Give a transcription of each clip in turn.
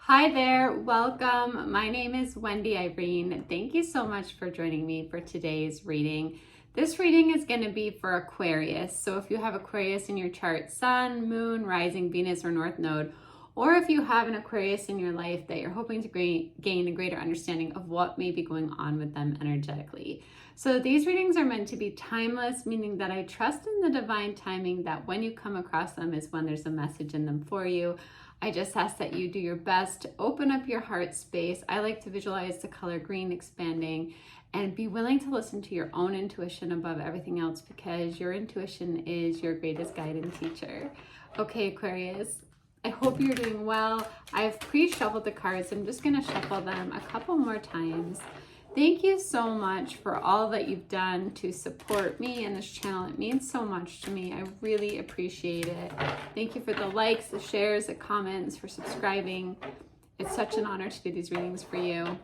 Hi there, welcome. My name is Wendy Irene. Thank you so much for joining me for today's reading. This reading is going to be for Aquarius. So if you have Aquarius in your chart, Sun, Moon, Rising, Venus, or North Node, or if you have an Aquarius in your life that you're hoping to gain a greater understanding of what may be going on with them energetically. So these readings are meant to be timeless, meaning that I trust in the divine timing that when you come across them is when there's a message in them for you. I just ask that you do your best to open up your heart space. I like to visualize the color green expanding and be willing to listen to your own intuition above everything else, because your intuition is your greatest guide and teacher. Okay, Aquarius, I hope you're doing well. I've pre-shuffled the cards. I'm just going to shuffle them a couple more times. Thank you so much for all that you've done to support me and this channel. It means so much to me. I really appreciate it. Thank you for the likes, the shares, the comments, for subscribing. It's such an honor to do these readings for you.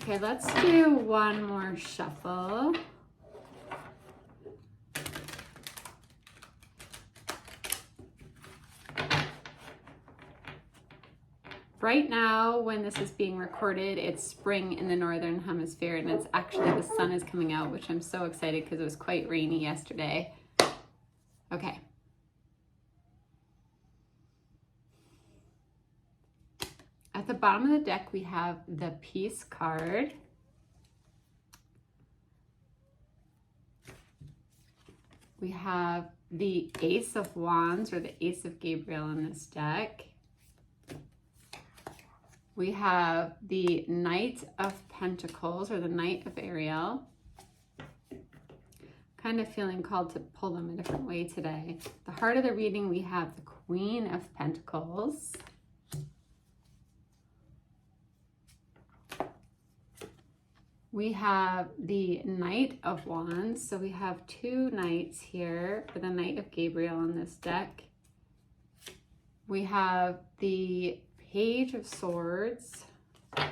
Okay, let's do one more shuffle. Right now, when this is being recorded, it's spring in the Northern Hemisphere, and it's actually the sun is coming out, which I'm so excited because it was quite rainy yesterday. Okay. At the bottom of the deck, we have the Peace card. We have the Ace of Wands, or the Ace of Gabriel in this deck. We have the Knight of Pentacles, or the Knight of Ariel. Kind of feeling called to pull them a different way today. The heart of the reading, we have the Queen of Pentacles. We have the Knight of Wands. So we have two knights here for the Knight of Gabriel on this deck. We have the Page of Swords. There's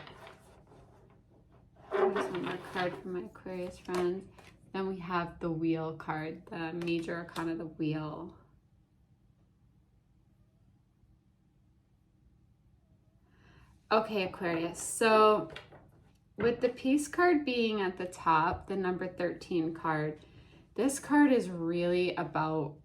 one more card for my Aquarius friends. Then we have the Wheel card, the major arcana, the Wheel. Okay, Aquarius. So with the Peace card being at the top, the number 13 card, this card is really about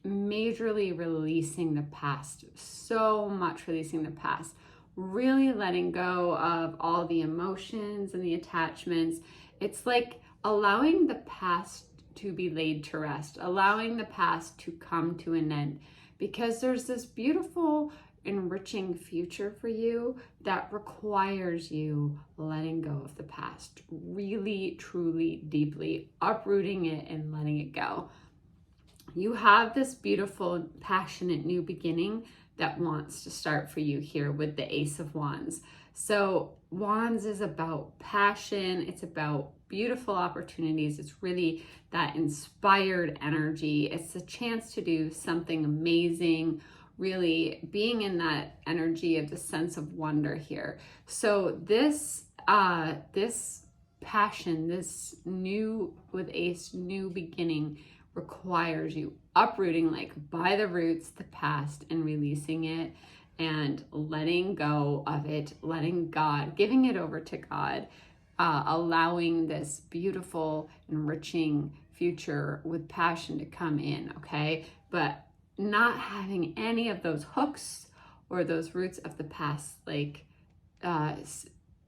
majorly releasing the past. So much releasing the past. Really letting go of all the emotions and the attachments. It's like allowing the past to be laid to rest, allowing the past to come to an end, because there's this beautiful, enriching future for you that requires you letting go of the past, really, truly, deeply uprooting it and letting it go. You have this beautiful, passionate new beginning that wants to start for you here with the Ace of Wands. So Wands is about passion. It's about beautiful opportunities. It's really that inspired energy. It's a chance to do something amazing, really being in that energy of the sense of wonder here. So this passion, this new with Ace, new beginning, requires you uprooting, like by the roots, the past, and releasing it and letting go of it, letting God, giving it over to God, allowing this beautiful, enriching future with passion to come in, okay? But not having any of those hooks or those roots of the past, like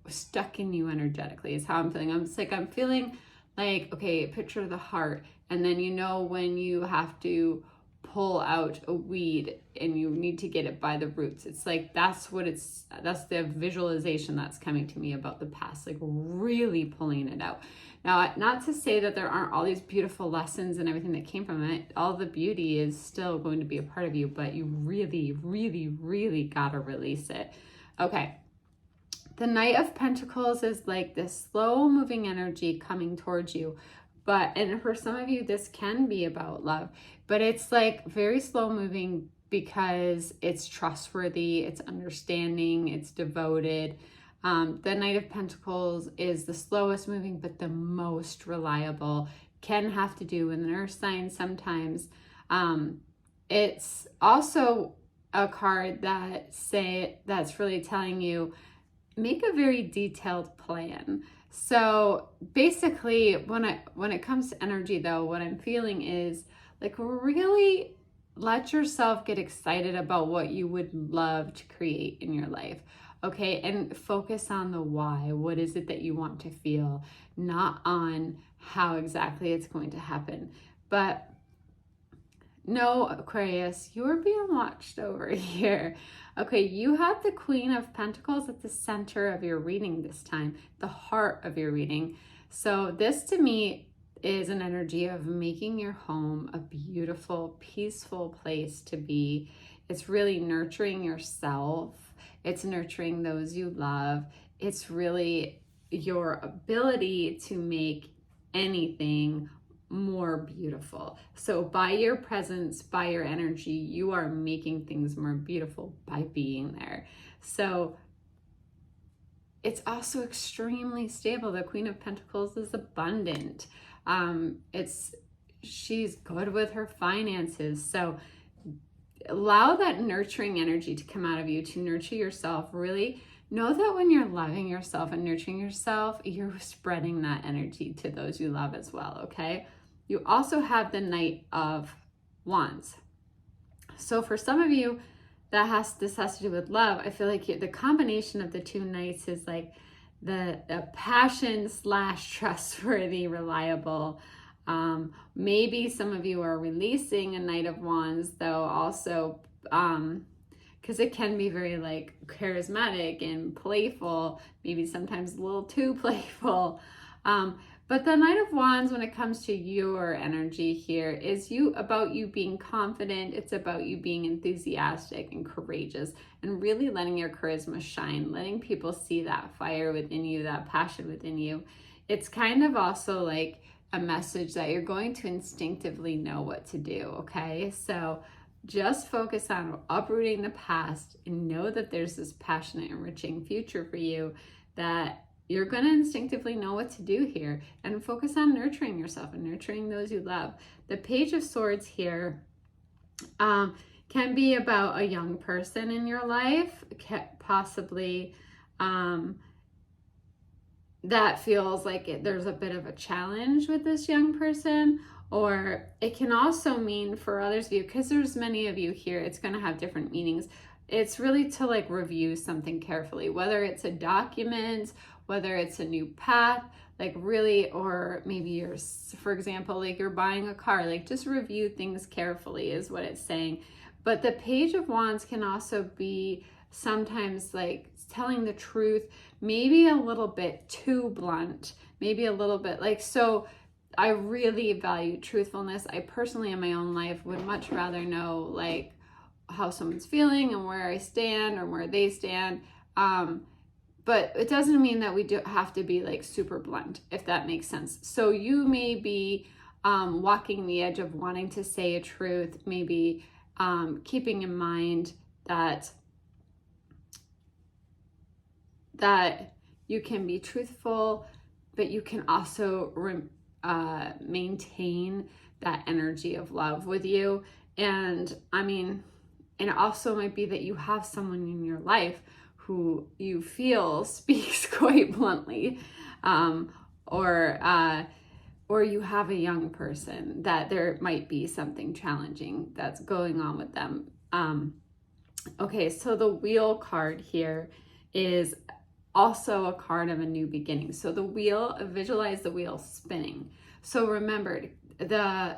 stuck in you energetically is how I'm feeling. I'm feeling like, okay, picture the heart. And then, you know, when you have to pull out a weed and you need to get it by the roots, it's like, that's the visualization that's coming to me about the past, like really pulling it out. Now, not to say that there aren't all these beautiful lessons and everything that came from it. All the beauty is still going to be a part of you, but you really, really, really gotta release it. Okay. The Knight of Pentacles is like this slow moving energy coming towards you. And for some of you, this can be about love, but it's like very slow moving because it's trustworthy, it's understanding, it's devoted. The Knight of Pentacles is the slowest moving, but the most reliable. Can have to do with an earth sign sometimes. It's also a card that's really telling you, make a very detailed plan. So basically, when it comes to energy though, what I'm feeling is like, really let yourself get excited about what you would love to create in your life. Okay, and focus on the why. What is it that you want to feel, not on how exactly it's going to happen. But no, Aquarius, you're being watched over here. Okay, you have the Queen of Pentacles at the center of your reading this time, the heart of your reading. So this to me is an energy of making your home a beautiful, peaceful place to be. It's really nurturing yourself. It's nurturing those you love. It's really your ability to make anything more beautiful. So by your presence, by your energy, you are making things more beautiful by being there. So it's also extremely stable. The Queen of Pentacles is abundant. She's good with her finances. So allow that nurturing energy to come out of you, to nurture yourself. Really know that when you're loving yourself and nurturing yourself, you're spreading that energy to those you love as well, okay? You also have the Knight of Wands. So for some of you, this has to do with love. I feel like the combination of the two knights is like the passion / trustworthy, reliable. Maybe some of you are releasing a Knight of Wands, though, also, because it can be very like charismatic and playful, maybe sometimes a little too playful. But the Knight of Wands, when it comes to your energy here, is about you being confident. It's about you being enthusiastic and courageous and really letting your charisma shine, letting people see that fire within you, that passion within you. It's kind of also like a message that you're going to instinctively know what to do, okay? So just focus on uprooting the past and know that there's this passionate, enriching future for you, that you're going to instinctively know what to do here, and focus on nurturing yourself and nurturing those you love. The Page of Swords here can be about a young person in your life, possibly that feels like there's a bit of a challenge with this young person. Or it can also mean for others of you, because there's many of you here, it's going to have different meanings. It's really to like review something carefully, whether it's a document, whether it's a new path, like really, or maybe you're, for example, like you're buying a car, like just review things carefully is what it's saying. But the Page of Wands can also be sometimes like telling the truth, maybe a little bit too blunt, maybe a little bit like, so I really value truthfulness. I personally in my own life would much rather know like how someone's feeling and where I stand or where they stand. But it doesn't mean that we do have to be like super blunt, if that makes sense. So you may be walking the edge of wanting to say a truth, maybe keeping in mind that you can be truthful, but you can also maintain that energy of love with you. And I mean, and it also might be that you have someone in your life who you feel speaks quite bluntly, or you have a young person that there might be something challenging that's going on with them. Okay, so the Wheel card here is also a card of a new beginning. So the wheel, visualize the wheel spinning. So remember,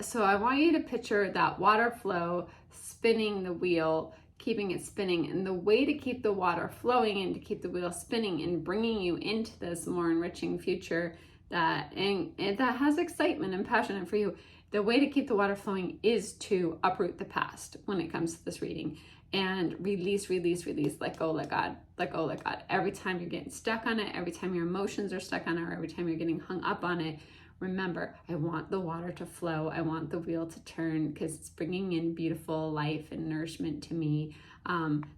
so I want you to picture that water flow spinning the wheel, keeping it spinning. And the way to keep the water flowing and to keep the wheel spinning and bringing you into this more enriching future that has excitement and passion for you, the way to keep the water flowing is to uproot the past when it comes to this reading. And release, let go, let God, let go, let God. Every time you're getting stuck on it, every time your emotions are stuck on it, or every time you're getting hung up on it, remember, I want the water to flow. I want the wheel to turn because it's bringing in beautiful life and nourishment to me.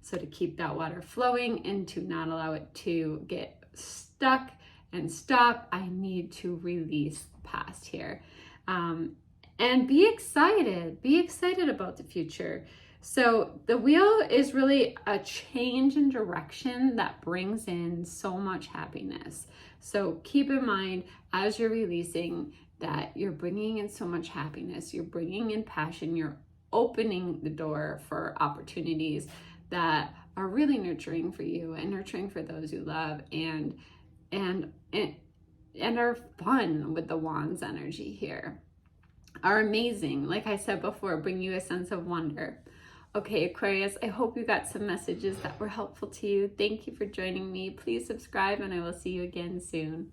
So to keep that water flowing and to not allow it to get stuck and stop, I need to release the past here. And be excited about the future. So the wheel is really a change in direction that brings in so much happiness. So keep in mind as you're releasing that you're bringing in so much happiness, you're bringing in passion, you're opening the door for opportunities that are really nurturing for you and nurturing for those you love, and are fun with the Wands energy here, are amazing. Like I said before, bring you a sense of wonder. Okay, Aquarius, I hope you got some messages that were helpful to you. Thank you for joining me. Please subscribe, and I will see you again soon.